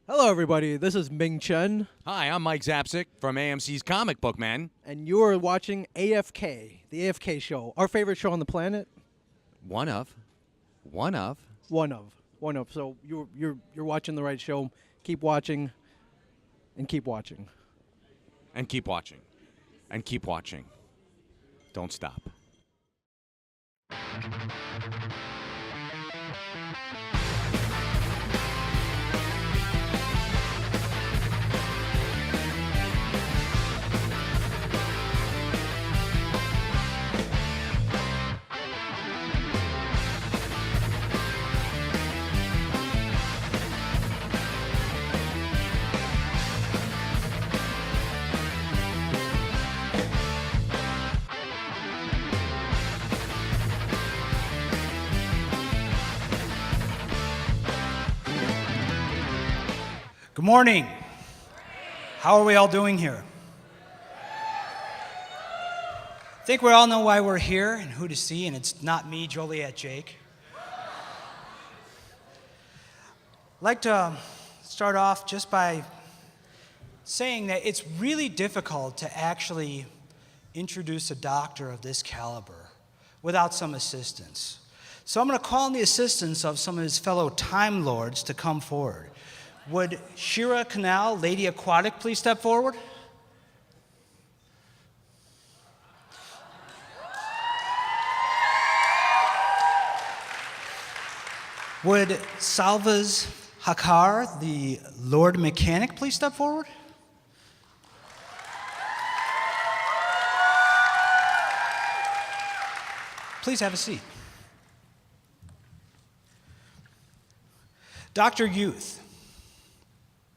Hello, everybody. This is Ming Chen, Hi, I'm Mike Zapsik from AMC's Comic Book Man. and you are watching AFK, the AFK show, our favorite show on the planet. One of. One of. So you're watching the right show. Keep watching, and keep watching. And keep watching. And keep watching. Don't stop. Good morning. How are we all doing here? I think we all know why we're here and who to see, and it's not me, Joliet Jake. I'd like to start off just by saying that it's really difficult to actually introduce a doctor of this caliber without some assistance. So I'm going to call on the assistance of some of his fellow Time Lords to come forward. Would Shira Canal, Lady Aquatic, please step forward? Would Salvas Hakar, the Lord Mechanic, please step forward? Please have a seat. Dr. Youth.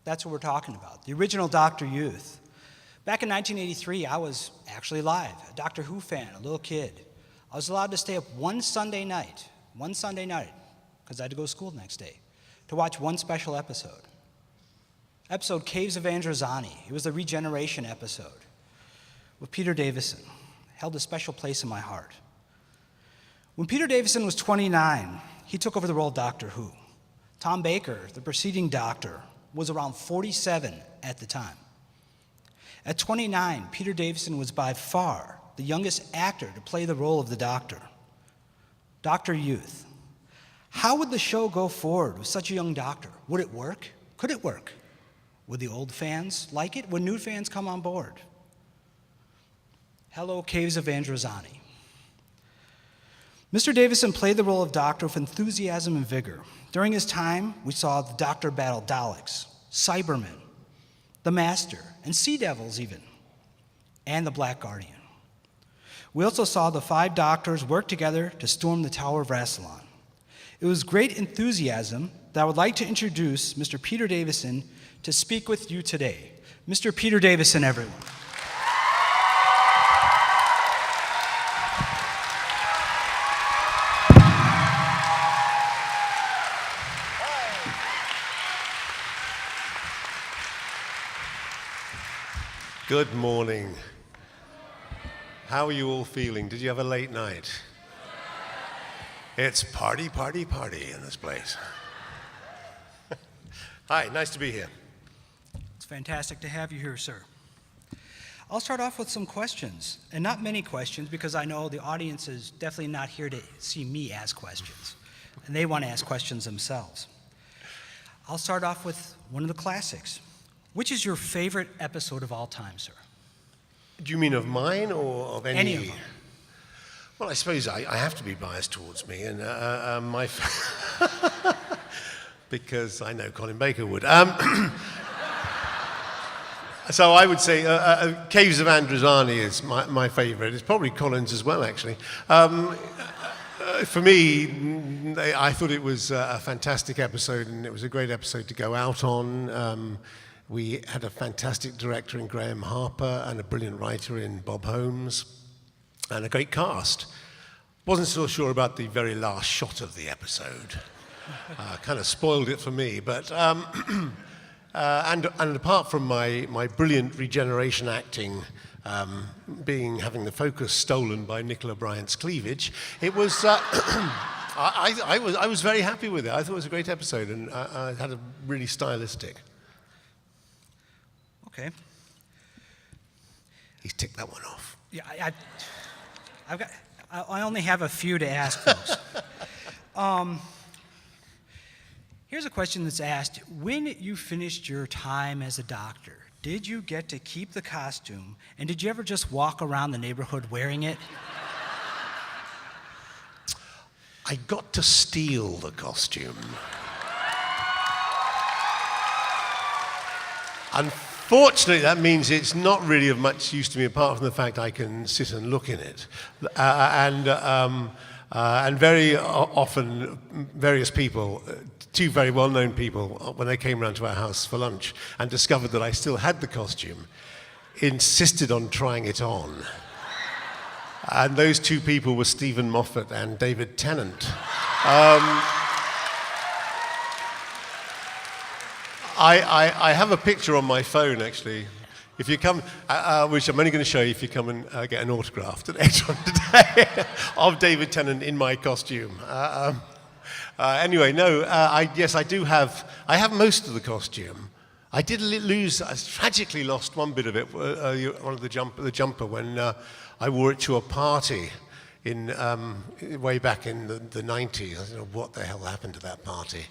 That's what we're talking about, the original Dr. Youth. Back in 1983, I was actually alive, a Doctor Who fan, a little kid. I was allowed to stay up one Sunday night, because I had to go to school the next day, to watch one special episode. Episode Caves of Androzani. It was the regeneration episode with Peter Davison. Held a special place in my heart. When Peter Davison was 29, he took over the role of Doctor Who. Tom Baker, the preceding Doctor, was around 47 at the time. At 29, Peter Davison was by far the youngest actor to play the role of the Doctor. Dr. Youth. How would the show go forward with such a young Doctor? Would it work? Could it work? Would the old fans like it? Would new fans come on board? Hello, Caves of Androzani. Mr. Davison played the role of Doctor with enthusiasm and vigor. During his time, we saw the Doctor battle Daleks, Cybermen, the Master, and Sea Devils even, and the Black Guardian. We also saw the 5 Doctors work together to storm the Tower of Rassilon. It was great enthusiasm that I would like to introduce Mr. Peter Davison to speak with you today. Mr. Peter Davison, everyone. Good morning. How are you all feeling? Did you have a late night? It's party, party, party in this place. Hi, nice to be here. It's fantastic to have you here, sir. I'll start off with some questions, and not many questions, because I know the audience is definitely not here to see me ask questions, and they want to ask questions themselves. I'll start off with one of the classics. Which is your favorite episode of all time, sir? Do you mean of mine or of any? Any of them. Well, I suppose I have to be biased towards me, and because I know Colin Baker would. So I would say Caves of Androzani is my favorite. It's probably Colin's as well, actually. For me, I thought it was a fantastic episode, and it was a great episode to go out on. We had a fantastic director in Graham Harper and a brilliant writer in Bob Holmes and a great cast. Wasn't so sure about the very last shot of the episode. Kind of spoiled it for me, but and apart from my brilliant regeneration acting, having the focus stolen by Nicola Bryant's cleavage, it was I was very happy with it. I thought it was a great episode, and I had a really stylistic. Okay. He's ticked that one off. Yeah, I only have a few to ask, folks. Here's a question that's asked. When you finished your time as a doctor, did you get to keep the costume, and did you ever just walk around the neighborhood wearing it? I got to steal the costume. Unfortunately, that means it's not really of much use to me, apart from the fact I can sit and look in it. And very often, various people, two very well-known people, when they came round to our house for lunch and discovered that I still had the costume, insisted on trying it on. And those two people were Stephen Moffat and David Tennant. I have a picture on my phone, actually. If you come, which I'm only going to show you if you come and get an autograph later on today, of David Tennant in my costume. Anyway, no, yes, I do have. I have most of the costume. I did lose. I tragically lost one bit of it, one of the jumper when I wore it to a party in way back in the 90s. I don't know what the hell happened to that party.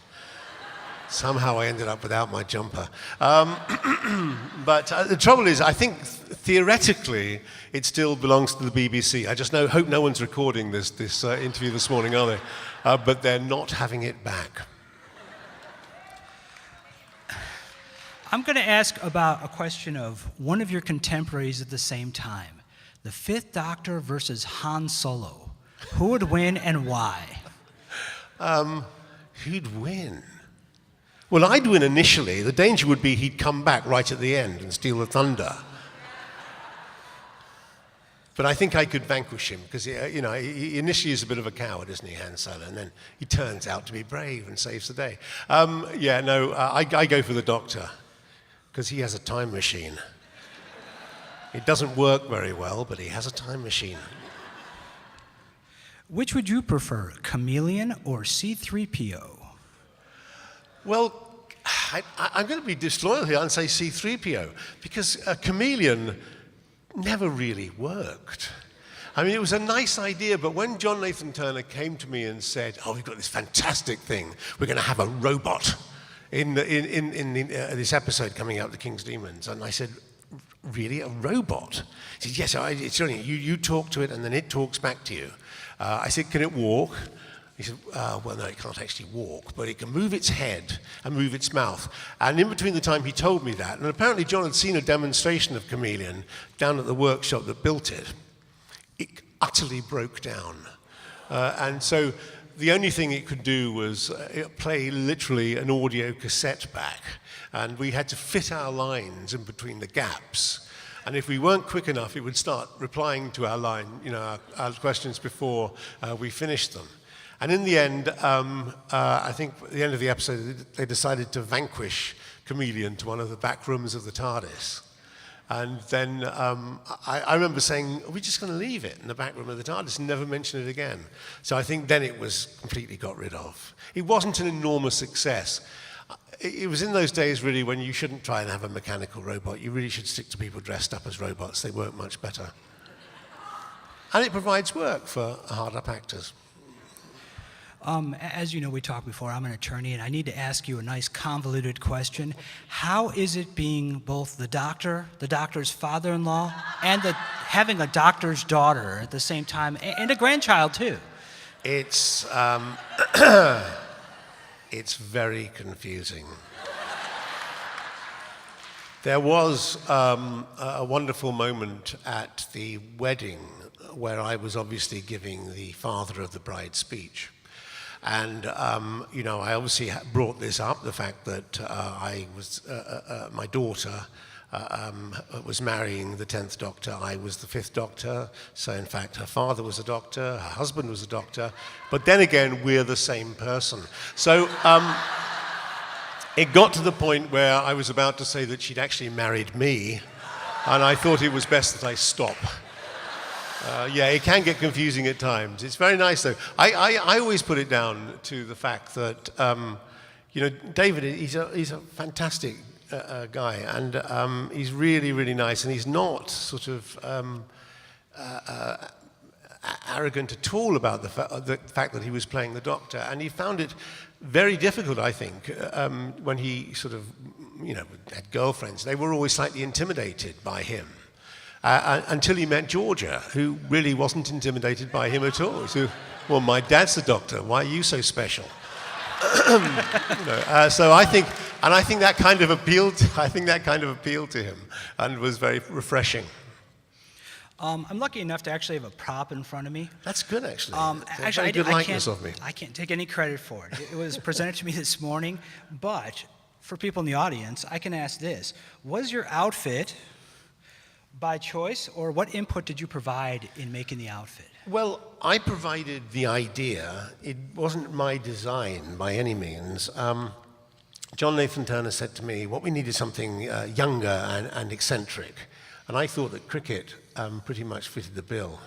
Somehow I ended up without my jumper. But the trouble is, I think theoretically it still belongs to the BBC. I just hope no one's recording this interview this morning, are they? But they're not having it back. I'm going to ask about a question of one of your contemporaries at the same time. The Fifth Doctor versus Han Solo. Who would win and why? Who'd win? Well, I'd win initially. The danger would be he'd come back right at the end and steal the thunder. But I think I could vanquish him because, he initially is a bit of a coward, isn't he, Han Solo? And then he turns out to be brave and saves the day. I go for the Doctor because he has a time machine. It doesn't work very well, but he has a time machine. Which would you prefer, Chameleon or C-3PO? Well, I'm going to be disloyal here and say C-3PO, because a chameleon never really worked. I mean, it was a nice idea, but when John Nathan Turner came to me and said, we've got this fantastic thing, we're going to have a robot in this episode coming out, The King's Demons, and I said, really, a robot? He said, yes, it's only you talk to it and then it talks back to you. I said, can it walk? He said, well, no, it can't actually walk, but it can move its head and move its mouth. And in between the time he told me that, and apparently John had seen a demonstration of Chameleon down at the workshop that built it, it utterly broke down. And so the only thing it could do was play literally an audio cassette back. And we had to fit our lines in between the gaps. And if we weren't quick enough, it would start replying to our line, our questions before we finished them. And in the end, I think at the end of the episode, they decided to vanquish Chameleon to one of the back rooms of the TARDIS. And then I remember saying, are we just going to leave it in the back room of the TARDIS and never mention it again? So I think then it was completely got rid of. It wasn't an enormous success. It was in those days, really, when you shouldn't try and have a mechanical robot. You really should stick to people dressed up as robots. They work much better. And it provides work for hard-up actors. As you know, we talked before, I'm an attorney, and I need to ask you a nice convoluted question. How is it being both the doctor, the doctor's father-in-law, and having a doctor's daughter at the same time, and a grandchild, too? It's it's very confusing. There was a wonderful moment at the wedding where I was obviously giving the father of the bride speech. And, I obviously brought this up, the fact that my daughter was marrying the 10th Doctor. I was the 5th Doctor. So, in fact, her father was a doctor, her husband was a doctor. But then again, we're the same person. So it got to the point where I was about to say that she'd actually married me. And I thought it was best that I stop. It can get confusing at times. It's very nice, though. I always put it down to the fact that, David, he's a fantastic guy, and he's really, really nice, and he's not sort of arrogant at all about the fact that he was playing the Doctor, and he found it very difficult, I think, when he sort of, had girlfriends. They were always slightly intimidated by him. Until he met Georgia, who really wasn't intimidated by him at all. So, well, my dad's the Doctor. Why are you so special? So I think that kind of appealed. I think that kind of appealed to him, and was very refreshing. I'm lucky enough to actually have a prop in front of me. That's good, actually. Actually, good likeness of me. I can't take any credit for it. It was presented to me this morning, but for people in the audience, I can ask this: was your outfit by choice, or what input did you provide in making the outfit? Well, I provided the idea. It wasn't my design by any means. John Nathan Turner said to me, what we need is something younger and eccentric. And I thought that cricket pretty much fitted the bill,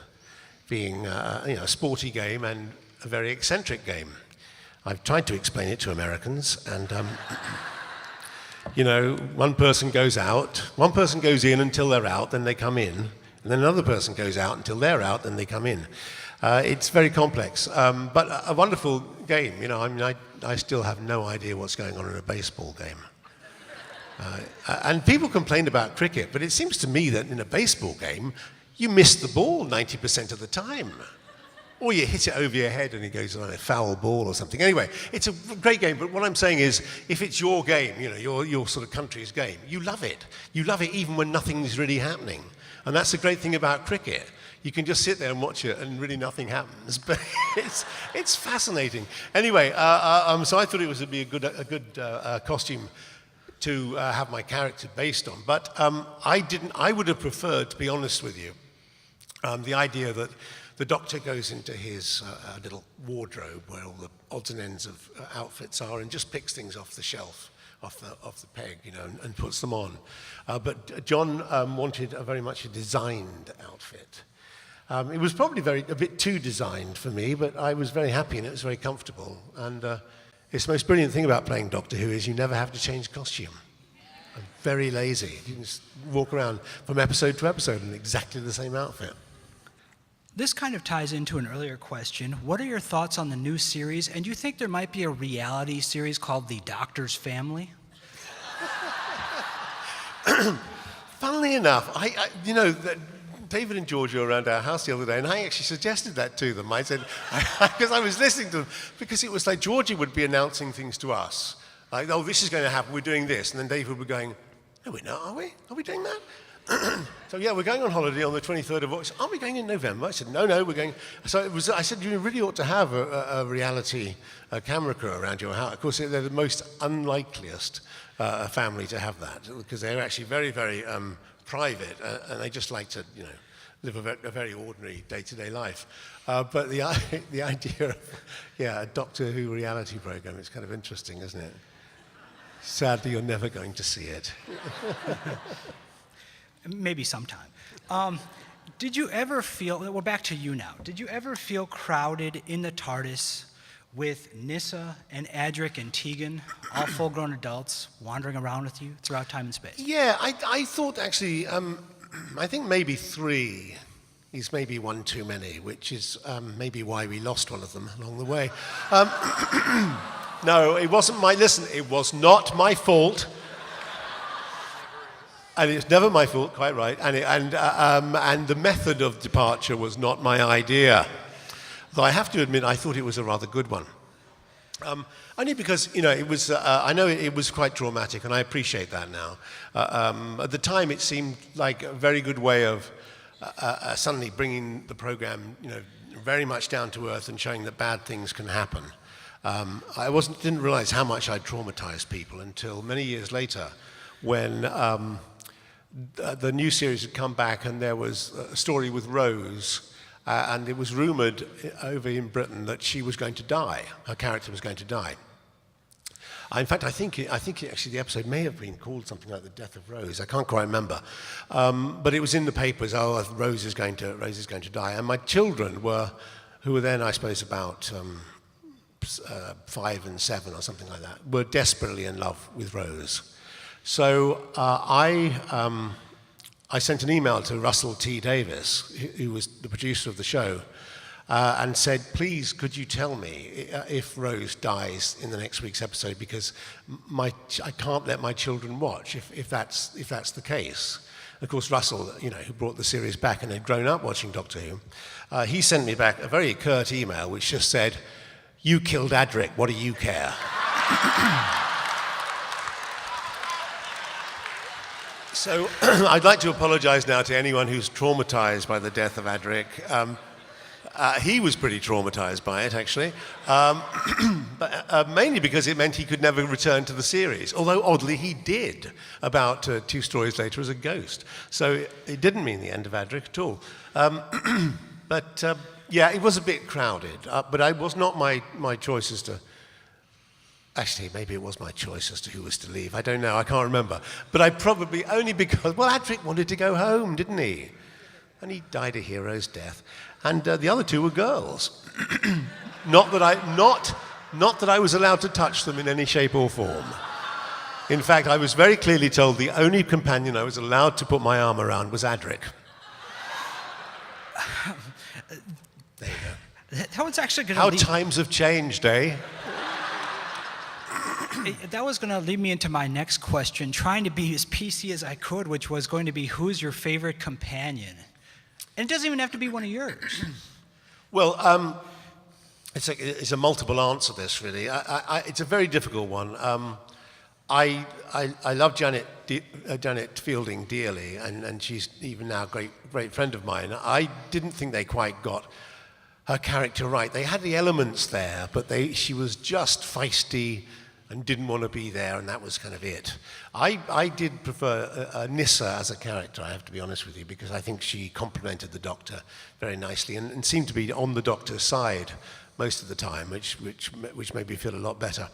being a sporty game and a very eccentric game. I've tried to explain it to Americans, and one person goes in until they're out, then they come in, and then another person goes out until they're out, then they come in. It's very complex, but a wonderful game. I still have no idea what's going on in a baseball game. And people complained about cricket, but it seems to me that in a baseball game, you miss the ball 90% of the time. Or you hit it over your head and it goes on a foul ball or something. Anyway, it's a great game, but what I'm saying is, if it's your game, your sort of country's game, you love it. You love it even when nothing's really happening. And that's the great thing about cricket. You can just sit there and watch it and really nothing happens, but it's fascinating. Anyway, so I thought it would be a good costume to have my character based on. But I would have preferred, to be honest with you, the idea that the Doctor goes into his little wardrobe where all the odds and ends of outfits are and just picks things off the shelf, off the peg, and puts them on. But John wanted very much a designed outfit. It was probably a bit too designed for me, but I was very happy and it was very comfortable. And it's the most brilliant thing about playing Doctor Who is you never have to change costume. I'm very lazy. You can just walk around from episode to episode in exactly the same outfit. This kind of ties into an earlier question. What are your thoughts on the new series? And do you think there might be a reality series called The Doctor's Family? Funnily enough, David and Georgia were around our house the other day, and I actually suggested that to them. I said, because I was listening to them, because it was like Georgia would be announcing things to us. Like, oh, this is going to happen, we're doing this. And then David would be going, no, we're not, are we? Are we doing that? So yeah, we're going on holiday on the 23rd of August. Aren't we going in November? I said, no, we're going. So I said, you really ought to have a reality camera crew around your house. Of course, they're the most unlikeliest family to have that, because they're actually very, very private, and they just like to, live a very ordinary day-to-day life. But the idea of, a Doctor Who reality program is kind of interesting, isn't it? Sadly, you're never going to see it. Maybe sometime. Did you ever feel, we're back to you now, did you ever feel crowded in the TARDIS with Nyssa and Adric and Tegan, all full-grown adults, wandering around with you throughout time and space? Yeah, I thought actually, I think maybe 3 is maybe one too many, which is maybe why we lost one of them along the way. No, it was not my fault. And it's never my fault, quite right. And the method of departure was not my idea. Though I have to admit, I thought it was a rather good one. Only because, it was, I know it was quite traumatic, and I appreciate that now. At the time, it seemed like a very good way of suddenly bringing the program, very much down to earth and showing that bad things can happen. I didn't realize how much I'd traumatized people until many years later, when the new series had come back and there was a story with Rose, and it was rumored over in Britain that she was going to die. Her character was going to die. In fact, I think actually the episode may have been called something like The Death of Rose. I can't quite remember. But it was in the papers, Rose is going to die. And my children who were then, I suppose, about 5 and 7 or something like that, were desperately in love with Rose. So I sent an email to Russell T. Davis, who was the producer of the show, and said, please, could you tell me if Rose dies in the next week's episode, because I can't let my children watch if that's the case. Of course, Russell, who brought the series back and had grown up watching Doctor Who, he sent me back a very curt email which just said, "You killed Adric, what do you care?" So I'd like to apologize now to anyone who's traumatized by the death of Adric. He was pretty traumatized by it, actually, but mainly because it meant he could never return to the series, although oddly he did about 2 stories later as a ghost. So it didn't mean the end of Adric at all. But yeah, it was a bit crowded, but it was not my choice as to... Actually, maybe it was my choice as to who was to leave. I don't know, I can't remember. But I probably, only because, well, Adric wanted to go home, didn't he? And he died a hero's death. And the other 2 were girls. Not that I was allowed to touch them in any shape or form. In fact, I was very clearly told the only companion I was allowed to put my arm around was Adric. There you go. That was actually going to How times have changed, eh? That was going to lead me into my next question, trying to be as PC as I could, which was going to be, who's your favorite companion? And it doesn't even have to be one of yours. Well, it's a multiple answer, this, really. It's a very difficult one. I love Janet Fielding dearly, and she's even now a great friend of mine. I didn't think they quite got her character right. They had the elements there, but she was just feisty and didn't want to be there, and that was kind of it. I did prefer Nyssa as a character, I have to be honest with you, because I think she complemented the Doctor very nicely and seemed to be on the Doctor's side most of the time, which made me feel a lot better.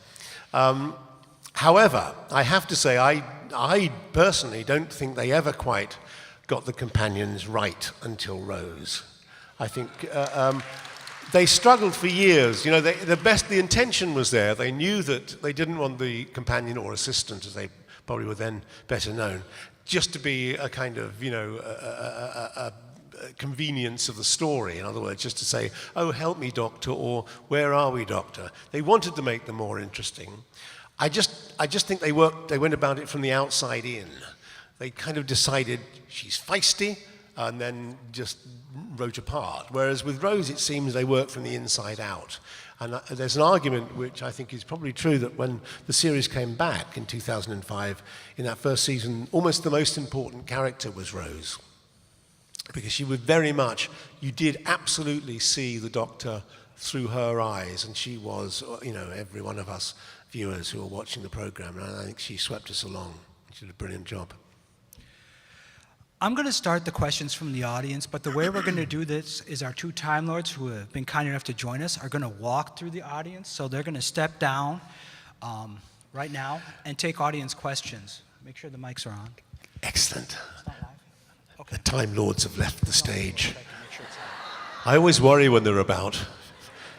However, I have to say, I personally don't think they ever quite got the companions right until Rose. I think they struggled for years. The intention was there. They knew that they didn't want the companion or assistant, as they probably were then better known, just to be a kind of, a convenience of the story. In other words, just to say, "Oh, help me, Doctor," or "Where are we, Doctor?" They wanted to make them more interesting. I just think they went about it from the outside in. They kind of decided she's feisty, and then just wrote a part. Whereas with Rose, it seems they work from the inside out. And there's an argument, which I think is probably true, that when the series came back in 2005, in that first season, almost the most important character was Rose. Because she was very much, you did absolutely see the Doctor through her eyes, and she was, every one of us viewers who were watching the program, and I think she swept us along. She did a brilliant job. I'm going to start the questions from the audience, but the way we're going to do this is our 2 Time Lords who have been kind enough to join us are going to walk through the audience. So they're going to step down right now and take audience questions. Make sure the mics are on. Excellent. It's not live? Okay. The Time Lords have left the stage. I always worry when they're about.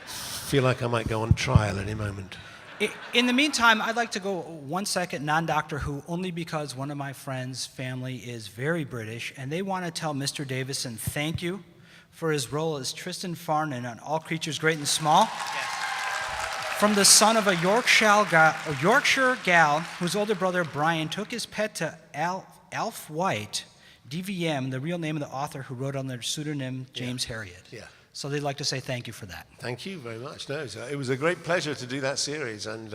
Feel like I might go on trial any moment. In the meantime, I'd like to go 1 second non-Doctor Who, only because one of my friends' family is very British, and they want to tell Mr. Davison thank you for his role as Tristan Farnan on All Creatures Great and Small. Yes. From the son of a Yorkshire gal whose older brother Brian took his pet to Alf White, DVM, the real name of the author who wrote under the pseudonym James Herriot. Yeah. So they'd like to say thank you for that. Thank you very much. No, it was a great pleasure to do that series, and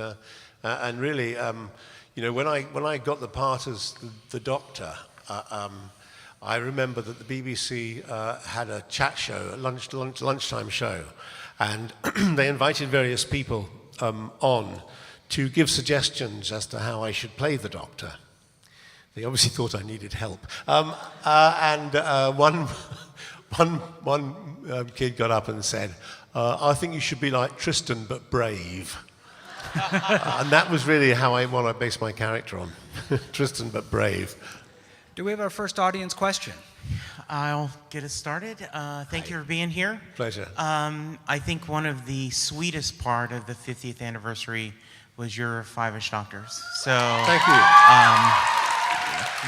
really, when I got the part as the Doctor, I remember that the BBC had a chat show, a lunchtime show, and they invited various people on to give suggestions as to how I should play the Doctor. They obviously thought I needed help, one kid got up and said, "I think you should be like Tristan, but brave." And that was really what I based my character on. Tristan, but brave. Do we have our first audience question? I'll get us started. Thank you for being here. Pleasure. I think one of the sweetest part of the 50th anniversary was your Five-ish Doctors. So Thank you.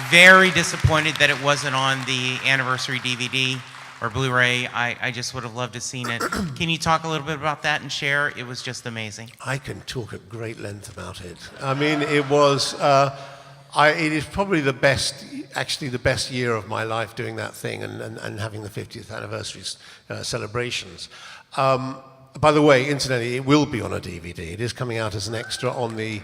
very disappointed that it wasn't on the anniversary DVD or Blu-ray. I just would have loved to have seen it. Can you talk a little bit about that and share? It was just amazing. I can talk at great length about it. I mean, it was, it is probably the best year of my life doing that thing and having the 50th anniversary celebrations. By the way, incidentally, it will be on a DVD. It is coming out as an extra on the,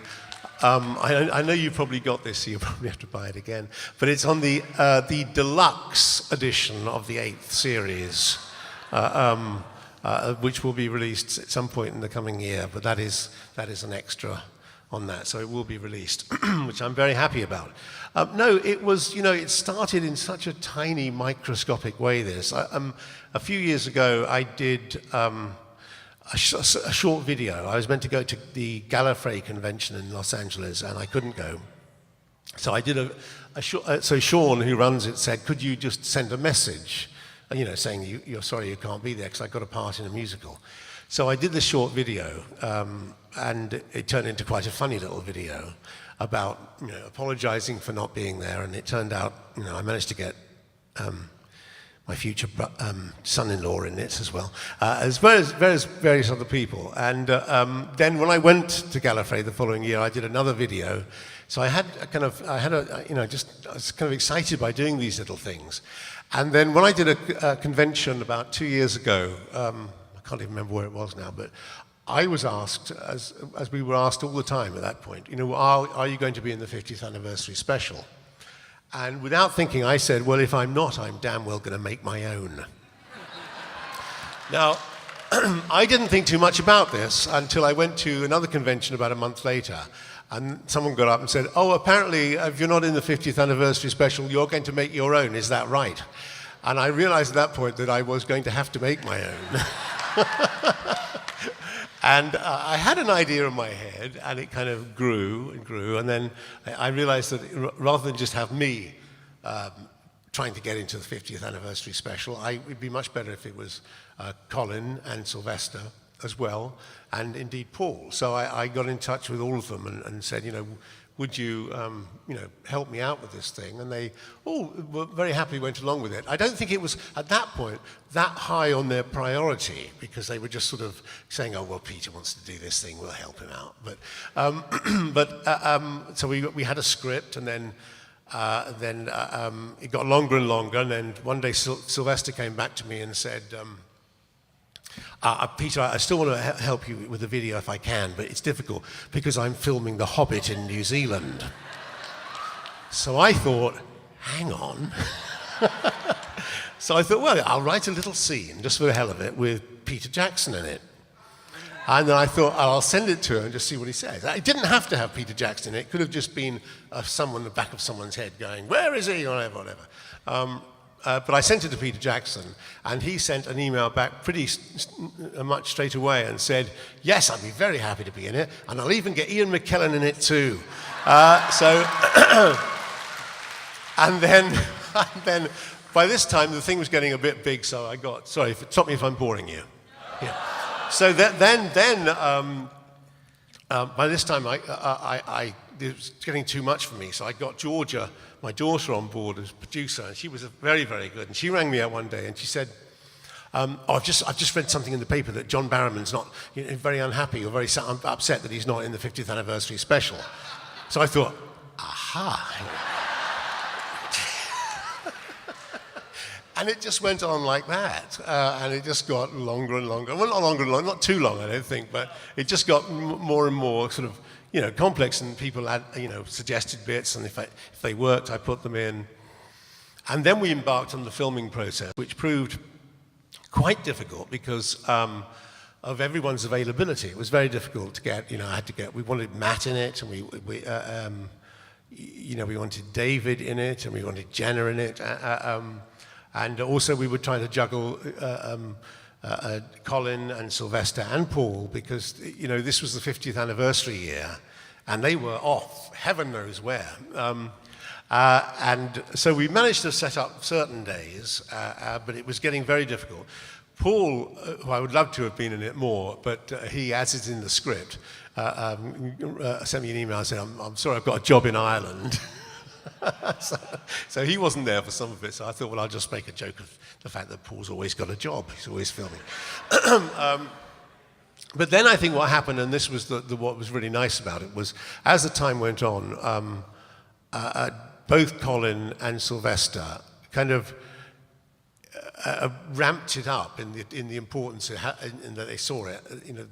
I know you probably got this, so you probably have to buy it again, but it's on the deluxe edition of the 8th series, which will be released at some point in the coming year, but that is an extra on that, so it will be released, which I'm very happy about. No, it was, it started in such a tiny, microscopic way, this. A few years ago, I did a short video. I was meant to go to the Gallifrey convention in Los Angeles, and I couldn't go. So I did so Sean, who runs it, said, could you just send a message, saying you're sorry you can't be there because I got a part in a musical. So I did this short video, and it turned into quite a funny little video about, apologizing for not being there, and it turned out, I managed to get my future son-in-law in it as well, as well as various other people. And then when I went to Gallifrey the following year, I did another video. So I was kind of excited by doing these little things. And then when I did a convention about 2 years ago, I can't even remember where it was now, but I was asked, as we were asked all the time at that point, are you going to be in the 50th anniversary special? And without thinking, I said, well, if I'm not, I'm damn well going to make my own. Now, I didn't think too much about this until I went to another convention about a month later, and someone got up and said, oh, apparently, if you're not in the 50th anniversary special, you're going to make your own, is that right? And I realized at that point that I was going to have to make my own. And I had an idea in my head, and it kind of grew and grew, and then I realized that rather than just have me trying to get into the 50th anniversary special, it would be much better if it was Colin and Sylvester as well, and indeed Paul. So I got in touch with all of them and said, would you, help me out with this thing? And they all were very happily went along with it. I don't think it was, at that point, that high on their priority, because they were just sort of saying, oh, well, Peter wants to do this thing, we'll help him out. So we had a script, and then it got longer and longer, and then one day Sylvester came back to me and said, Peter, I still want to help you with the video if I can, but it's difficult because I'm filming The Hobbit in New Zealand. So I thought, hang on. So I thought, well, I'll write a little scene, just for the hell of it, with Peter Jackson in it. And then I thought, I'll send it to him and just see what he says. It didn't have to have Peter Jackson in it. It could have just been someone in the back of someone's head going, where is he, or whatever. But I sent it to Peter Jackson, and he sent an email back pretty much straight away and said, yes, I'd be very happy to be in it, and I'll even get Ian McKellen in it too. And then by this time the thing was getting a bit big, so I got, sorry, stop me if I'm boring you. Yeah. So by this time it was getting too much for me, so I got Georgia, my daughter, on board as producer, and she was very, very good. And she rang me out one day and she said, I've just read something in the paper that John Barrowman's not very unhappy or very upset that he's not in the 50th anniversary special. So I thought, aha. And it just went on like that, and it just got longer and longer. Well, not longer and longer, not too long, I don't think, but it just got more and more sort of, complex, and people had, suggested bits, and if they worked, I put them in. And then we embarked on the filming process, which proved quite difficult because of everyone's availability. It was very difficult to get, we wanted Matt in it, and we wanted David in it, and we wanted Jenna in it, and also we were trying to juggle Colin and Sylvester and Paul, because this was the 50th anniversary year, and they were off, heaven knows where. And so we managed to set up certain days, but it was getting very difficult. Paul, who I would love to have been in it more, but he, as is in the script, sent me an email saying, I'm sorry, I've got a job in Ireland. so he wasn't there for some of it, so I thought, well, I'll just make a joke of the fact that Paul's always got a job. He's always filming. But then I think what happened, and this was what was really nice about it, was as the time went on, both Colin and Sylvester kind of ramped it up in the importance in that they saw it.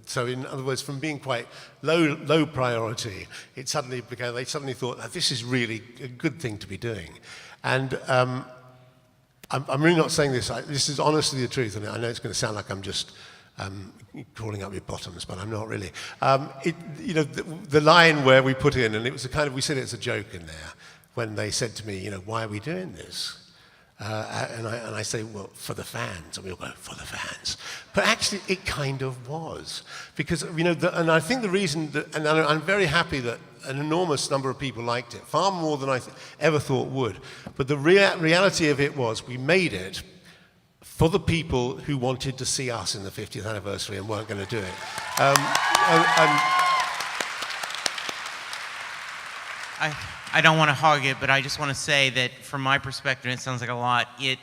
So in other words, from being quite low priority, they suddenly thought that this is really a good thing to be doing. And I'm really not saying this. This is honestly the truth, and I know it's going to sound like I'm just crawling up your bottoms, but I'm not really. The line where we put in, and it was we said it's a joke in there, when they said to me, why are we doing this? And I say, well, for the fans. And we all go, for the fans. But actually, it kind of was. Because, and I think the reason and I'm very happy that an enormous number of people liked it, far more than I ever thought would. But the reality of it was, we made it for the people who wanted to see us in the 50th anniversary and weren't going to do it. I don't want to hog it, but I just want to say that from my perspective, it sounds like a lot, it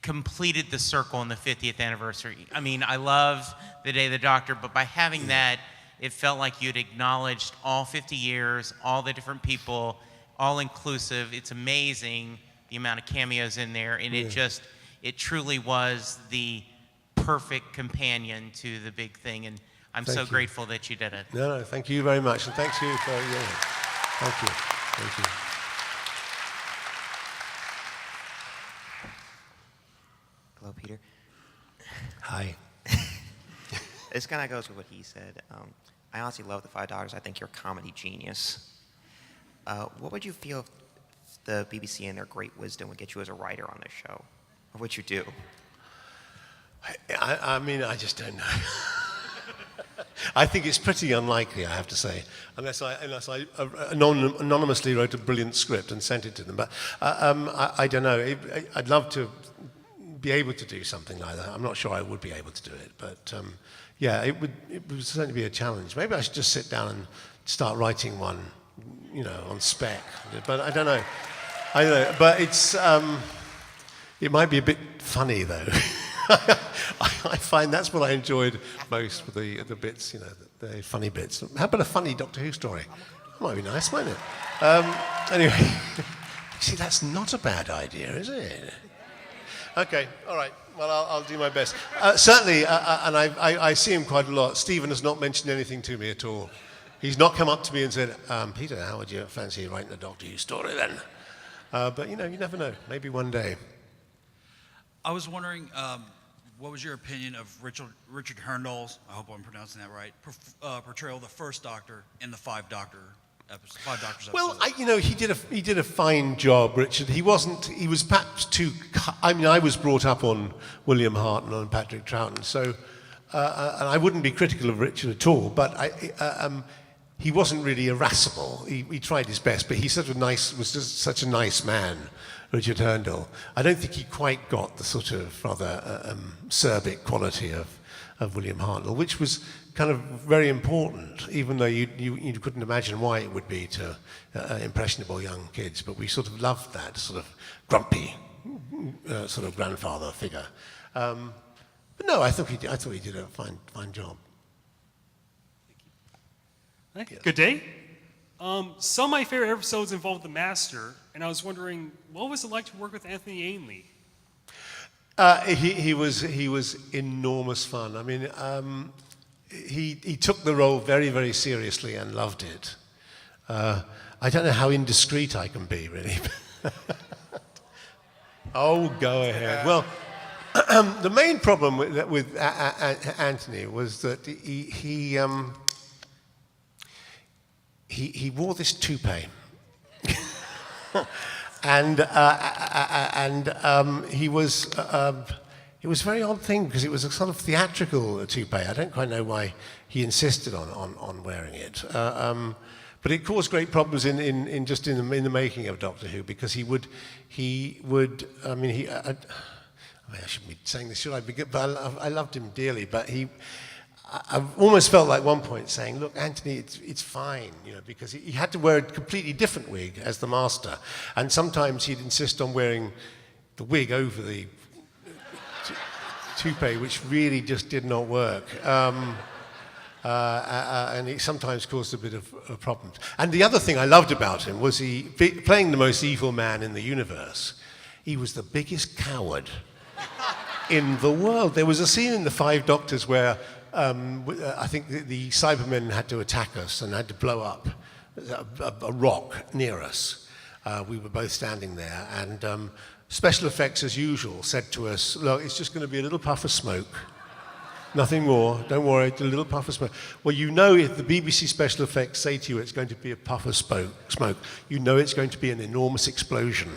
completed the circle in the 50th anniversary. I mean, I love the Day of the Doctor, but by having that, it felt like you'd acknowledged all 50 years, all the different people, all inclusive. It's amazing the amount of cameos in there, and it truly was the perfect companion to the big thing, and I'm so grateful that you did it. No, thank you very much, and thanks you for Thank you. Thank you. Hello, Peter. Hi. This kind of goes with what he said. I honestly love the Five Doctors. I think you're a comedy genius. What would you feel if the BBC and their great wisdom would get you as a writer on this show? What would you do? I mean, I just don't know. I think it's pretty unlikely, I have to say, unless I anonymously wrote a brilliant script and sent it to them. But I don't know. I'd love to be able to do something like that. I'm not sure I would be able to do it, but it would certainly be a challenge. Maybe I should just sit down and start writing one, on spec. But I don't know. But it might be a bit funny though. I find that's what I enjoyed most with the bits, the funny bits. How about a funny Doctor Who story? That might be nice, mightn't it? Anyway, see, that's not a bad idea, is it? Okay, all right. Well, I'll do my best. Certainly, and I see him quite a lot. Stephen has not mentioned anything to me at all. He's not come up to me and said, Peter, how would you fancy writing a Doctor Who story then? But, you never know. Maybe one day. I was wondering, what was your opinion of Richard Hurndall's, I hope I'm pronouncing that right, portrayal of the first Doctor in the Five Doctors episode? Well, he did a fine job, Richard. He was perhaps too. I was brought up on William Hartnell and Patrick Troughton, so and I wouldn't be critical of Richard at all. But he wasn't really irascible. He tried his best, but he was just such a nice man, Richard Hurndall. I don't think he quite got the sort of rather acerbic quality of William Hartnell, which was kind of very important, even though you couldn't imagine why it would be to impressionable young kids. But we sort of loved that sort of grumpy sort of grandfather figure. But no, I thought he did a fine job. Thank you. Good day. Some of my favorite episodes involved the Master, and I was wondering, what was it like to work with Anthony Ainley? He was enormous fun. I mean, he took the role very, very seriously and loved it. I don't know how indiscreet I can be, really. Oh, go ahead. Well, the main problem with Anthony was that he wore this toupee. And he was it was a very odd thing because it was a sort of theatrical toupee. I don't quite know why he insisted on wearing it. But it caused great problems in the making of Doctor Who, because I shouldn't be saying this, should I? But I loved him dearly, but I've almost felt like one point saying, look, Anthony, it's fine, because he had to wear a completely different wig as the master. And sometimes he'd insist on wearing the wig over the toupee, which really just did not work. And it sometimes caused a bit of problems. And the other thing I loved about him was playing the most evil man in the universe. He was the biggest coward in the world. There was a scene in The Five Doctors where I think the Cybermen had to attack us and had to blow up a rock near us. We were both standing there, and special effects, as usual, said to us, look, it's just going to be a little puff of smoke. Nothing more, don't worry, a little puff of smoke. Well, if the BBC special effects say to you it's going to be a puff of smoke, you know it's going to be an enormous explosion.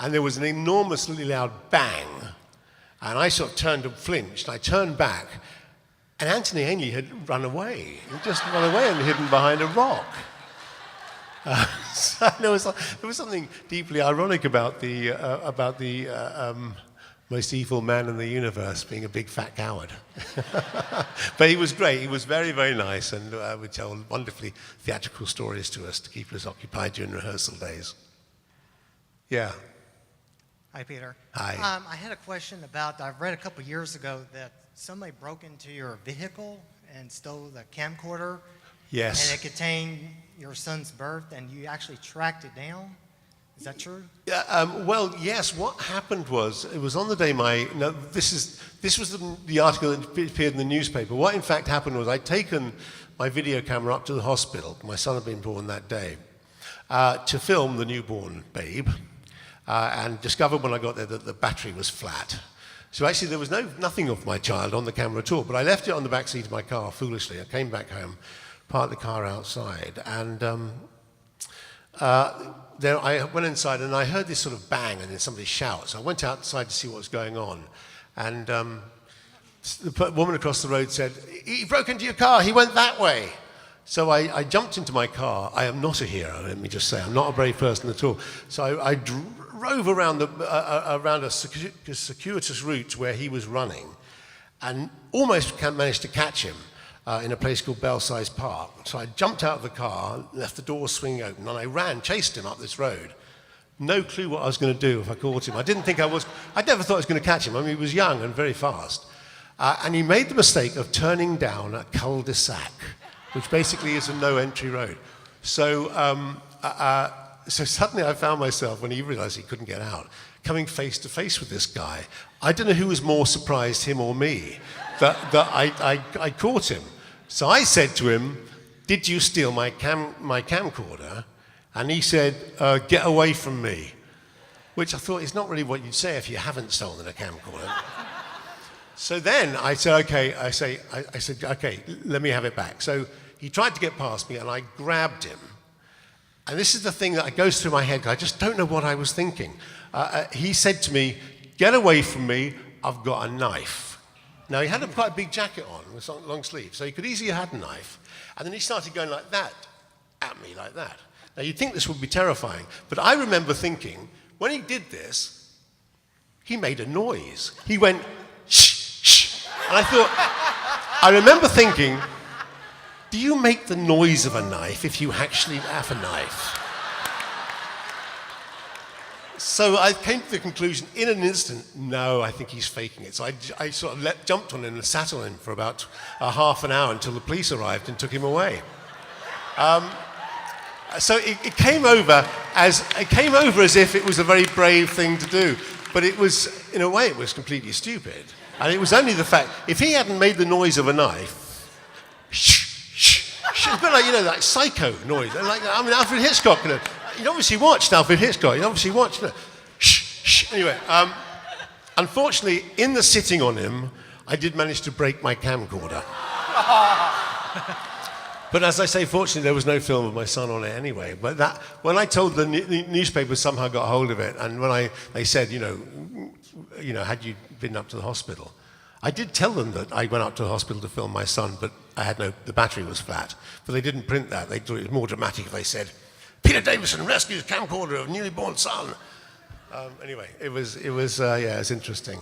And there was an enormously loud bang, and I sort of turned and flinched, and I turned back, and Anthony Ainley had run away. He'd just run away and hidden behind a rock. So there was something deeply ironic about the most evil man in the universe being a big fat coward. But he was great. He was very, very nice, and would tell wonderfully theatrical stories to us to keep us occupied during rehearsal days. Yeah. Hi, Peter. Hi. I had a question about, I read a couple years ago that somebody broke into your vehicle and stole the camcorder. Yes. And it contained your son's birth, and you actually tracked it down. Is that true? Yeah, well, yes. What happened was, it was on the day this was the article that appeared in the newspaper. What in fact happened was I'd taken my video camera up to the hospital. My son had been born that day, to film the newborn babe, and discovered when I got there that the battery was flat. So actually there was nothing of my child on the camera at all, but I left it on the back seat of my car foolishly. I came back home, parked the car outside, and then I went inside and I heard this sort of bang and then somebody shout. So I went outside to see what was going on. And the woman across the road said, he broke into your car, he went that way. So I jumped into my car. I am not a hero, let me just say. I'm not a brave person at all. So I drove around a circuitous route where he was running and almost managed to catch him. In a place called Belsize Park. So I jumped out of the car, left the door swinging open, and I chased him up this road. No clue what I was going to do if I caught him. I never thought I was going to catch him. I mean, he was young and very fast. And he made the mistake of turning down a cul-de-sac, which basically is a no-entry road. So suddenly I found myself, when he realized he couldn't get out, coming face to face with this guy. I don't know who was more surprised, him or me, that I caught him. So I said to him, did you steal my camcorder? And he said, get away from me. Which I thought is not really what you'd say if you haven't stolen a camcorder. So then I said, okay, I said, okay, let me have it back. So he tried to get past me and I grabbed him. And this is the thing that goes through my head, I just don't know what I was thinking. He said to me, get away from me, I've got a knife. Now, he had quite a big jacket on with long sleeves, so he could easily have had a knife. And then he started going like that, at me like that. Now, you'd think this would be terrifying, but I remember thinking, when he did this, he made a noise. He went, shh, shh. And I remember thinking, do you make the noise of a knife if you actually have a knife? So I came to the conclusion in an instant, no, I think he's faking it. So I sort of jumped on him and sat on him for about half an hour until the police arrived and took him away. So it came over as if it was a very brave thing to do, but it was, in a way, it was completely stupid. And it was only the fact, if he hadn't made the noise of a knife, shh, shh, shh, it's a bit like, like psycho noise. Like, I mean, Alfred Hitchcock, You'd obviously watched Alfred Hitchcock. You'd obviously watched. Shh, shh. Anyway, unfortunately, in the sitting on him, I did manage to break my camcorder. But as I say, fortunately, there was no film of my son on it anyway. But when I told the newspapers somehow got hold of it, and when they said, had you been up to the hospital? I did tell them that I went up to the hospital to film my son, but the battery was flat. But they didn't print that. They thought it was more dramatic if they said, Peter Davison rescues camcorder of newly born son. Anyway, it was interesting.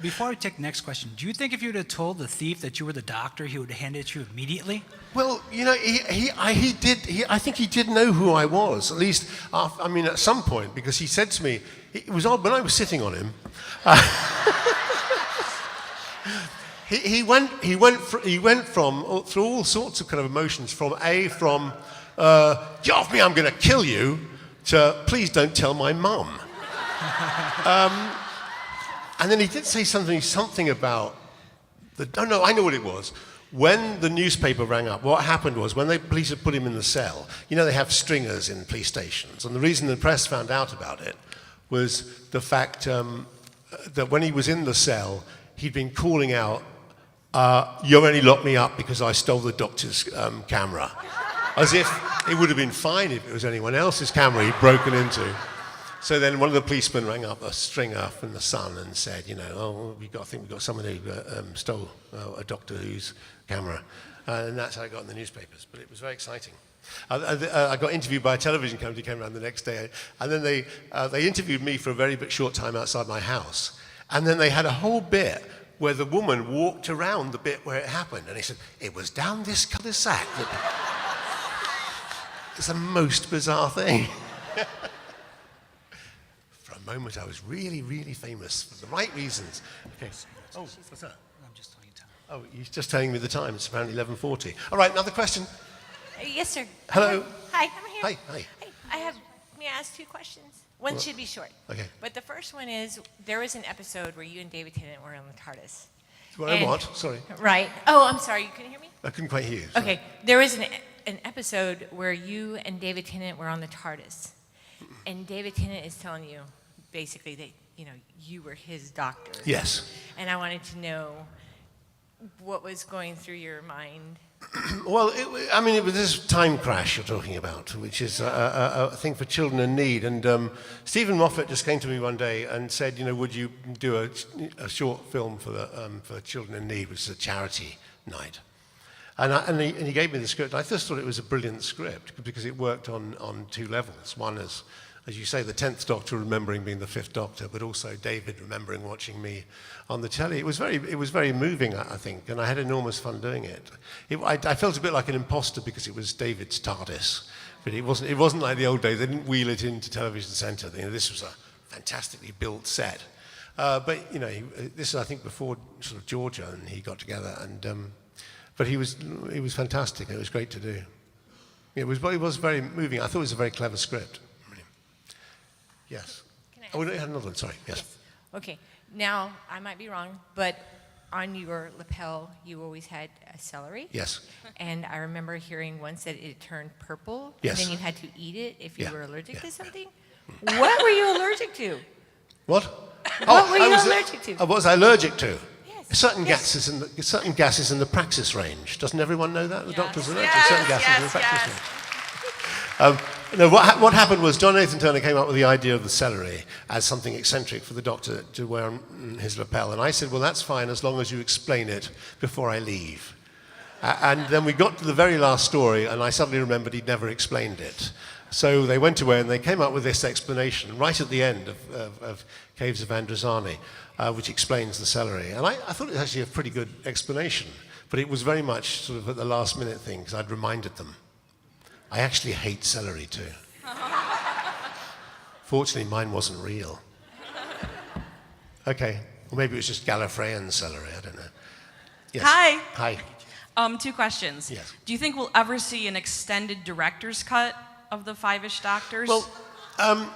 Before I take the next question, do you think if you would have told the thief that you were the doctor, he would have handed it to you immediately? Well, you know, I think he did know who I was, at least, at some point, because he said to me, it was odd, when I was sitting on him, he went from, through all sorts of kind of emotions, from get off me, I'm going to kill you, to please don't tell my mum. And then he did say something about I know what it was. When the newspaper rang up, what happened was when the police had put him in the cell, you know they have stringers in police stations, and the reason the press found out about it was the fact that when he was in the cell, he'd been calling out, you only locked me up because I stole the doctor's camera. As if it would have been fine if it was anyone else's camera he'd broken into. So then one of the policemen rang up a stringer from the Sun and said, I think we've got someone who stole a Doctor Who's camera. And that's how I got in the newspapers. But it was very exciting. I got interviewed by a television company, came around the next day, and then they interviewed me for a very short time outside my house. And then they had a whole bit where the woman walked around the bit where it happened. And he said, it was down this cul-de-sac. It's the most bizarre thing. For a moment, I was really, really famous for the right reasons. Okay. Oh, what's that? I'm just telling you time. Oh, you're just telling me the time. It's apparently 11:40. All right, another question. Yes, sir. Hello. Hi, I'm here. Hi. May I ask two questions? One should be short. Okay. But the first one is, there was an episode where you and David Tennant were on the TARDIS. What? Sorry. Right. Oh, I'm sorry. You couldn't hear me? I couldn't quite hear you. Sorry. Okay. There was an episode where you and David Tennant were on the TARDIS. And David Tennant is telling you, basically, that, you were his doctor. Yes. And I wanted to know what was going through your mind. Well, it was this time crash you're talking about, which is a thing for children in need. And Stephen Moffat just came to me one day and said, would you do a short film for children in need, which is a charity night. And he gave me the script. I just thought it was a brilliant script because it worked on two levels. One is, as you say, the 10th Doctor remembering being the 5th Doctor, but also David remembering watching me on the telly. It was very moving, I think, and I had enormous fun doing it. I felt a bit like an imposter because it was David's TARDIS, but it wasn't like the old days. They didn't wheel it into Television Centre. This was a fantastically built set. But this is, I think, before sort of Georgia and he got together, and but he was fantastic. It was great to do. It was very moving. I thought it was a very clever script. Yes. Oh, we had another one. Sorry. Yes. Okay. Now, I might be wrong, but on your lapel, you always had a celery. Yes. And I remember hearing once that it turned purple. Yes. And then you had to eat it if you were allergic to something. Yeah. What were you allergic to? What? What were you allergic to? What was I allergic to? Yes. Certain gases in the praxis range. Doesn't everyone know that? The doctors are allergic to certain gases in the praxis range. No, what happened was John Nathan Turner came up with the idea of the celery as something eccentric for the Doctor to wear on his lapel. And I said, well, that's fine as long as you explain it before I leave. And then we got to the very last story, and I suddenly remembered he'd never explained it. So they went away, and they came up with this explanation right at the end of Caves of Androzani, which explains the celery. And I thought it was actually a pretty good explanation, but it was very much sort of at the last minute thing, because I'd reminded them. I actually hate celery too. Fortunately, mine wasn't real. Okay, or maybe it was just Gallifreyan celery, I don't know. Yes. Hi. Hi. 2 questions. Yes. Do you think we'll ever see an extended director's cut of the Five-ish Doctors? Well,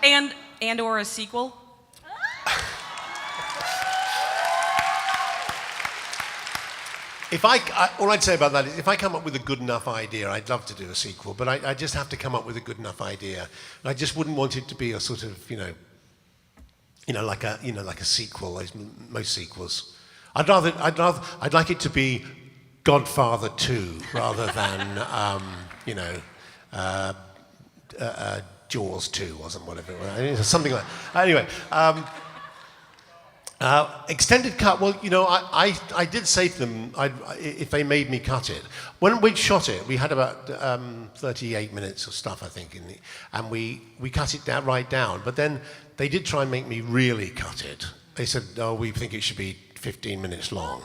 and or a sequel? All I'd say about that is if I come up with a good enough idea, I'd love to do a sequel, but I just have to come up with a good enough idea. And I just wouldn't want it to be a sort of, like a sequel, as most sequels. I'd like it to be Godfather 2 rather than, Jaws 2 wasn't whatever it was, something like that. Anyway, extended cut, well, I did say to them if they made me cut it. When we shot it, we had about 38 minutes of stuff, I think, and we cut it right down. But then they did try and make me really cut it. They said, "Oh, we think it should be 15 minutes long,"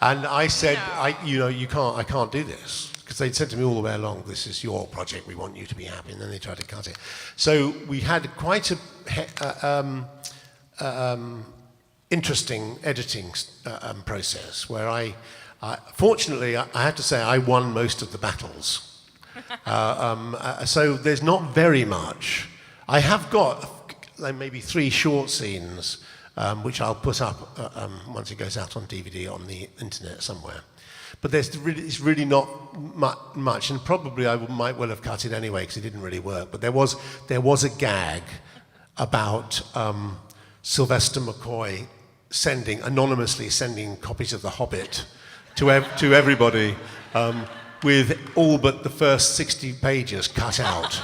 and I said, I can't do this." Because they'd said to me all the way along, "This is your project, we want you to be happy," and then they tried to cut it. So we had quite a interesting editing process where fortunately, I have to say, I won most of the battles. So there's not very much. I have got like maybe 3 short scenes, which I'll put up once it goes out on DVD on the internet somewhere. But it's really not much, and probably I might well have cut it anyway because it didn't really work. But there was a gag about Sylvester McCoy anonymously sending copies of The Hobbit to everybody, with all but the first 60 pages cut out.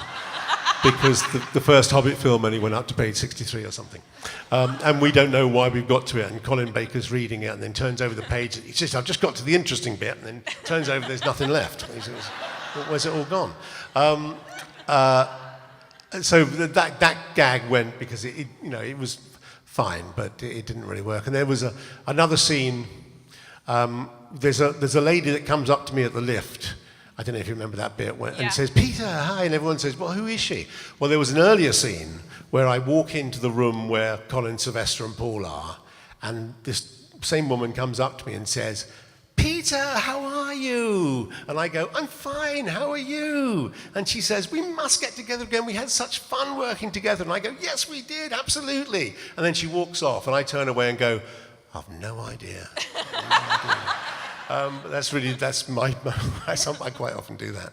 Because the first Hobbit film only went up to page 63 or something. And we don't know why we've got to it. And Colin Baker's reading it and then turns over the page. He says, "I've just got to the interesting bit," and then turns over, there's nothing left. He says, "Where's it all gone?" So that gag went because it was fine, but it didn't really work. And there was another scene. There's a lady that comes up to me at the lift. I don't know if you remember that bit, and says, "Peter, hi," and everyone says, "Well, who is she?" Well, there was an earlier scene where I walk into the room where Colin, Sylvester and Paul are, and this same woman comes up to me and says, "Peter, how are you?" And I go, "I'm fine, how are you?" And she says, "We must get together again, we had such fun working together." And I go, "Yes, we did, absolutely." And then she walks off, and I turn away and go, "I've no idea." That's my I quite often do that.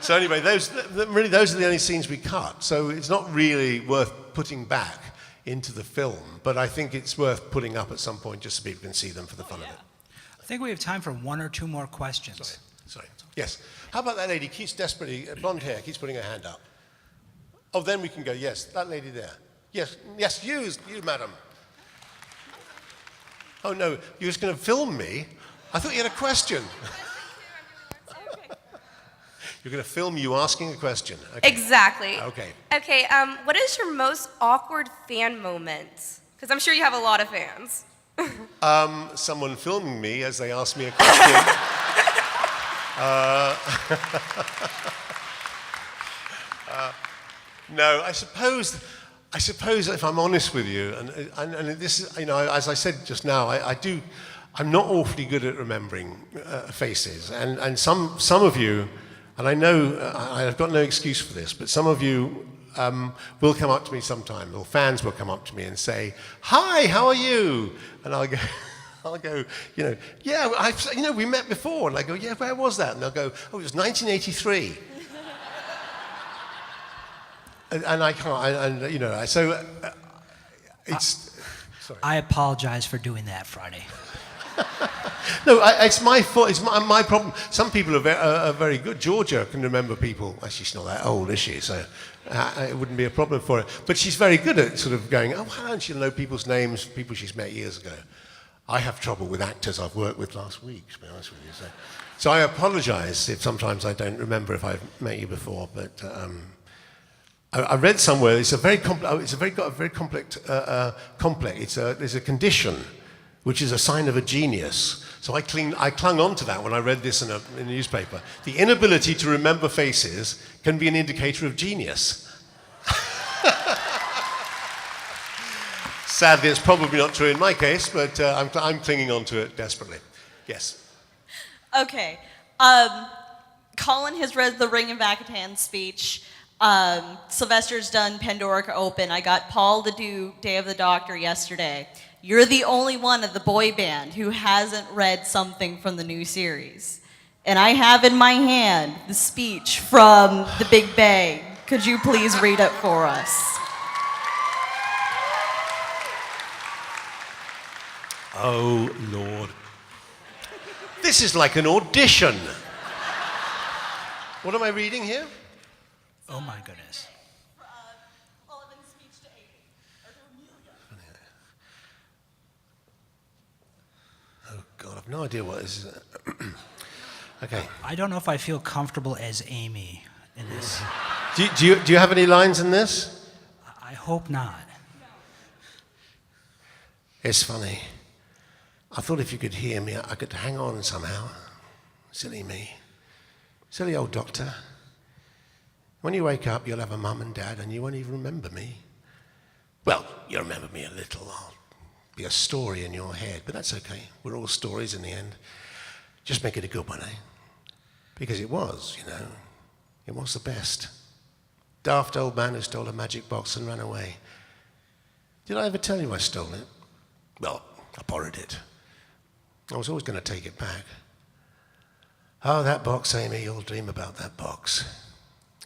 So anyway, those are the only scenes we cut. So it's not really worth putting back into the film, but I think it's worth putting up at some point just so people can see them for the fun of it. I think we have time for 1 or 2 more questions. Sorry. Yes. How about that lady keeps desperately, blonde hair, keeps putting her hand up. Oh, then we can go, yes, that lady there. Yes, you, madam. Oh no, you're just going to film me? I thought you had a question. You're going to film you asking a question. Okay. Exactly. Okay. Okay, what is your most awkward fan moment? Because I'm sure you have a lot of fans. Someone filming me as they ask me a question. No, I suppose if I'm honest with you, and this is, as I said just now, I'm not awfully good at remembering faces, and some of you, and I know I've got no excuse for this, but some of you will come up to me sometime, or fans will come up to me and say, "Hi, how are you?" And I'll go, "Yeah, we met before." And I go, "Yeah, where was that?" And they'll go, "Oh, it was 1983." and I can't, so it's. Sorry. I apologize for doing that Friday. No, it's my fault. It's my problem. Some people are very good. Georgia can remember people. Well, she's not that old, is she? So it wouldn't be a problem for her. But she's very good at sort of going, "Oh, how?" And she'll know people's names, people she's met years ago. I have trouble with actors I've worked with last week, to be honest with you. So I apologize if sometimes I don't remember if I've met you before. But I read somewhere it's got a very complex. There's a condition which is a sign of a genius. So I clung on to that when I read this in a newspaper. The inability to remember faces can be an indicator of genius. Sadly, it's probably not true in my case, but I'm clinging on to it desperately. Yes. Okay. Colin has read the Ring of Vatican speech. Sylvester's done Pandora Open. I got Paul to do Day of the Doctor yesterday. You're the only one of the boy band who hasn't read something from the new series. And I have in my hand the speech from The Big Bang. Could you please read it for us? Oh, Lord. This is like an audition. What am I reading here? Oh, my goodness. Oliven's speech to Amy. Or to Amelia. Oh, God, I've no idea what this is. Okay. I don't know if I feel comfortable as Amy in this. Do you have any lines in this? I hope not. It's funny. I thought if you could hear me, I could hang on somehow. Silly me. Silly old doctor. When you wake up, you'll have a mum and dad, and you won't even remember me. Well, you'll remember me a little. I'll be a story in your head, but that's okay. We're all stories in the end. Just make it a good one, eh? Because it was, you know. It was the best. Daft old man who stole a magic box and ran away. Did I ever tell you I stole it? Well, I borrowed it. I was always going to take it back. Oh, that box, Amy, you'll dream about that box.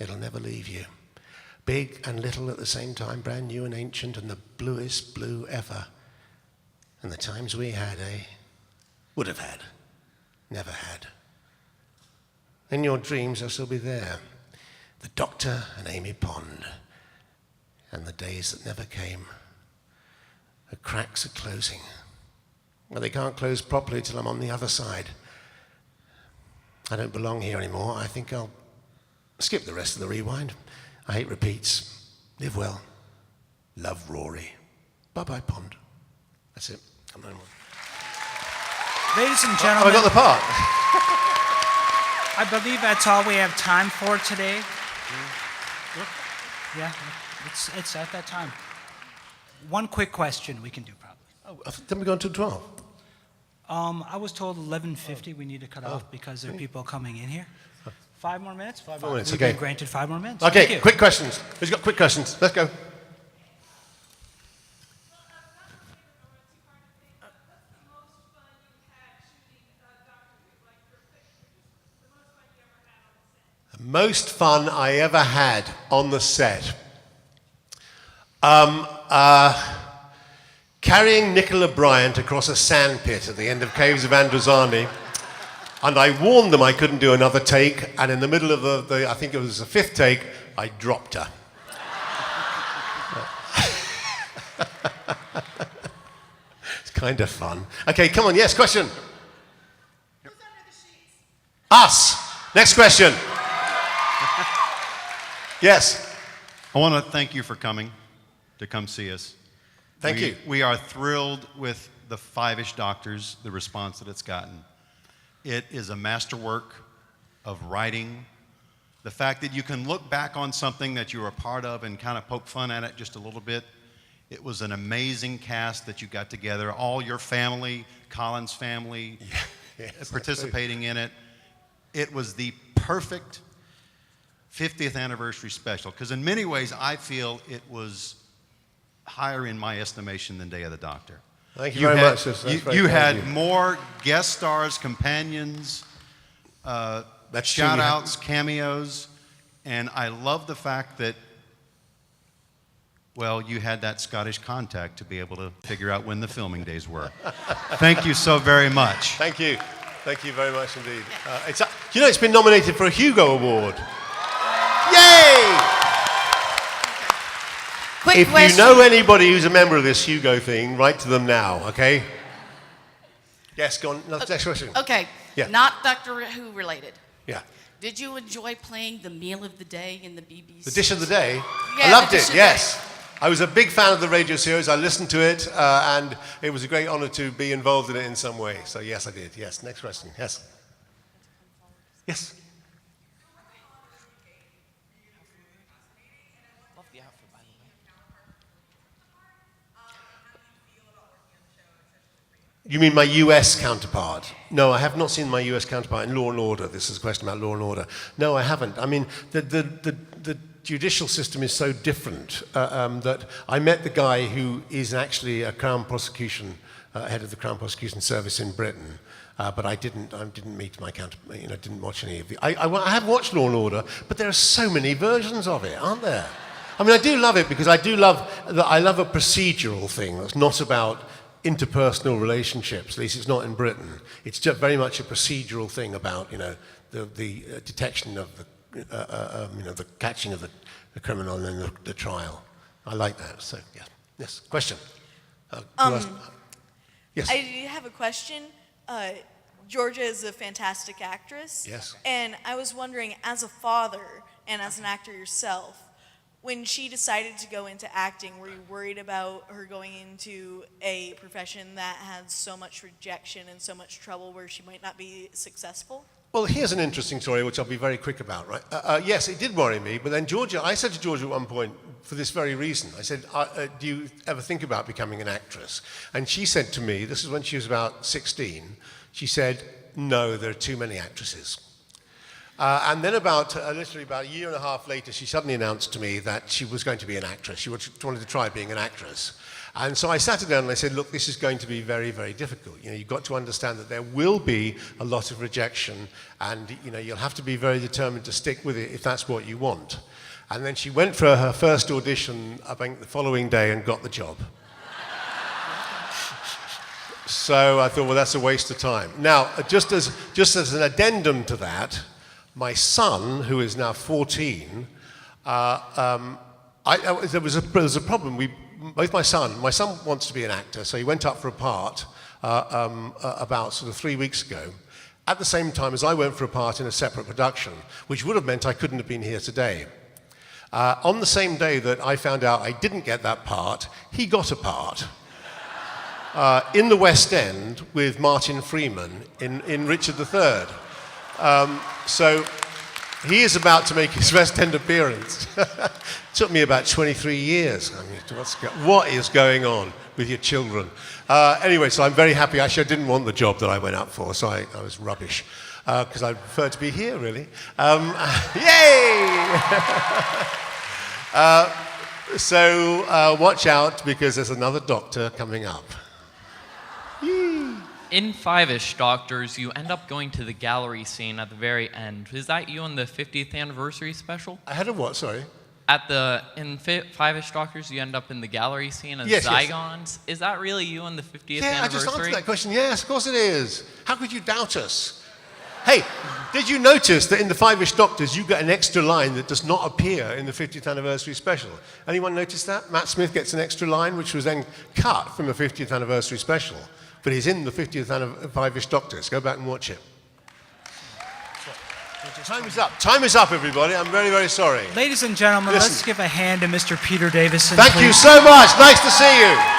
It'll never leave you. Big and little at the same time, brand new and ancient, and the bluest blue ever. And the times we had, eh? Would have had. Never had. In your dreams, I'll still be there. The Doctor and Amy Pond. And the days that never came. The cracks are closing. Well, they can't close properly till I'm on the other side. I don't belong here anymore. I think I'll skip the rest of the rewind. I hate repeats. Live well. Love, Rory. Bye-bye, Pond. That's it. Come on. Ladies and Oh, gentlemen, I got the part. I believe that's all we have time for today. Yeah, it's at that time. One quick question we can do probably. Oh, then we go until 12. I was told 11:50 we need to cut off because there are people coming in here. 5 more minutes? 5 more minutes, We've okay. been granted 5 more minutes. Okay, Thank you. quick questions. Who's got quick questions? Let's go. The most fun I ever had on the set. Carrying Nicola Bryant across a sandpit at the end of Caves of Androzani. And I warned them I couldn't do another take, and in the middle of I think it was the 5th take, I dropped her. It's kind of fun. Okay, come on, yes, question. Who's under the sheets? Us. Next question. Yes. I want to thank you for coming to come see us. Thank you. We are thrilled with the Five-ish Doctors, the response that it's gotten. It is a masterwork of writing. The fact that you can look back on something that you were a part of and kind of poke fun at it just a little bit. It was an amazing cast that you got together, all your family, Colin's family, yes, participating in it. It was the perfect 50th anniversary special, because in many ways I feel it was higher in my estimation than Day of the Doctor. Thank you very much. You had more guest stars, companions, shout-outs, cameos, and I love the fact that, well, you had that Scottish contact to be able to figure out when the filming days were. Thank you so very much. Thank you. Thank you very much indeed. You know, it's been nominated for a Hugo Award. Yay! Quick if question. you know anybody who's a member of this Hugo thing, write to them now, okay? Yes, go on. Next question. Okay. Yeah. Not Doctor Who related. Yeah. Did you enjoy playing the meal of the day in the BBC? The dish of the day? Yeah, I loved the dish it, of yes. the day. I was a big fan of the radio series. I listened to it, and it was a great honor to be involved in it in some way. So yes, I did. Yes. Next question. Yes. Yes. You mean my US counterpart? No, I have not seen my US counterpart in Law and Order. This is a question about Law and Order. No, I haven't. I mean, the judicial system is so different that I met the guy who is actually a Crown prosecution, head of the Crown Prosecution Service in Britain. But I didn't meet my counterpart, didn't watch any of the... I have watched Law and Order, but there are so many versions of it, aren't there? I mean, I do love it because I love a procedural thing that's not about interpersonal relationships. At least it's not in Britain. It's just very much a procedural thing about the detection of the catching of the criminal and then the trial. I like that. So yeah. Yes. Question. Yes. I have a question. Georgia is a fantastic actress. Yes. And I was wondering, as a father and as an actor yourself, when she decided to go into acting, were you worried about her going into a profession that had so much rejection and so much trouble where she might not be successful? Well, here's an interesting story, which I'll be very quick about, right? Yes, it did worry me, but then I said to Georgia at one point, for this very reason, I said, do you ever think about becoming an actress? And she said to me, this is when she was about 16, she said, no, there are too many actresses. And then literally about a year and a half later, she suddenly announced to me that she was going to be an actress. She wanted to try being an actress. And so I sat her down and I said, look, this is going to be very, very difficult. You've got to understand that there will be a lot of rejection, and you'll have to be very determined to stick with it if that's what you want. And then she went for her first audition, I think, the following day and got the job. So I thought, well, that's a waste of time. Now, just as an addendum to that, my son, who is now 14, there was a problem. My son wants to be an actor, so he went up for a part about sort of 3 weeks ago, at the same time as I went for a part in a separate production, which would have meant I couldn't have been here today. On the same day that I found out I didn't get that part, he got a part in the West End with Martin Freeman in Richard III. So he is about to make his West End appearance. Took me about 23 years. I mean, what is going on with your children? Anyway, so I'm very happy. Actually, I didn't want the job that I went up for, so I was rubbish, because I prefer to be here, really. Yay! So watch out, because there's another doctor coming up. In Five-ish Doctors, you end up going to the gallery scene at the very end. Is that you on the 50th anniversary special? I had a what, sorry? In Five-ish Doctors, you end up in the gallery scene as Yes, Zygons. yes. Is that really you on the 50th Yeah, anniversary? I just answered that question. Yes, of course it is. How could you doubt us? Hey, did you notice that in the Five-ish Doctors, you get an extra line that does not appear in the 50th anniversary special? Anyone notice that? Matt Smith gets an extra line, which was then cut from the 50th anniversary special. But he's in the 50th Five-ish Doctors. Go back and watch it. Time is up. Time is up, everybody. I'm very, very sorry. Ladies and gentlemen, Listen. let's give a hand to Mr. Peter Davison. Thank you so much. Nice to see you.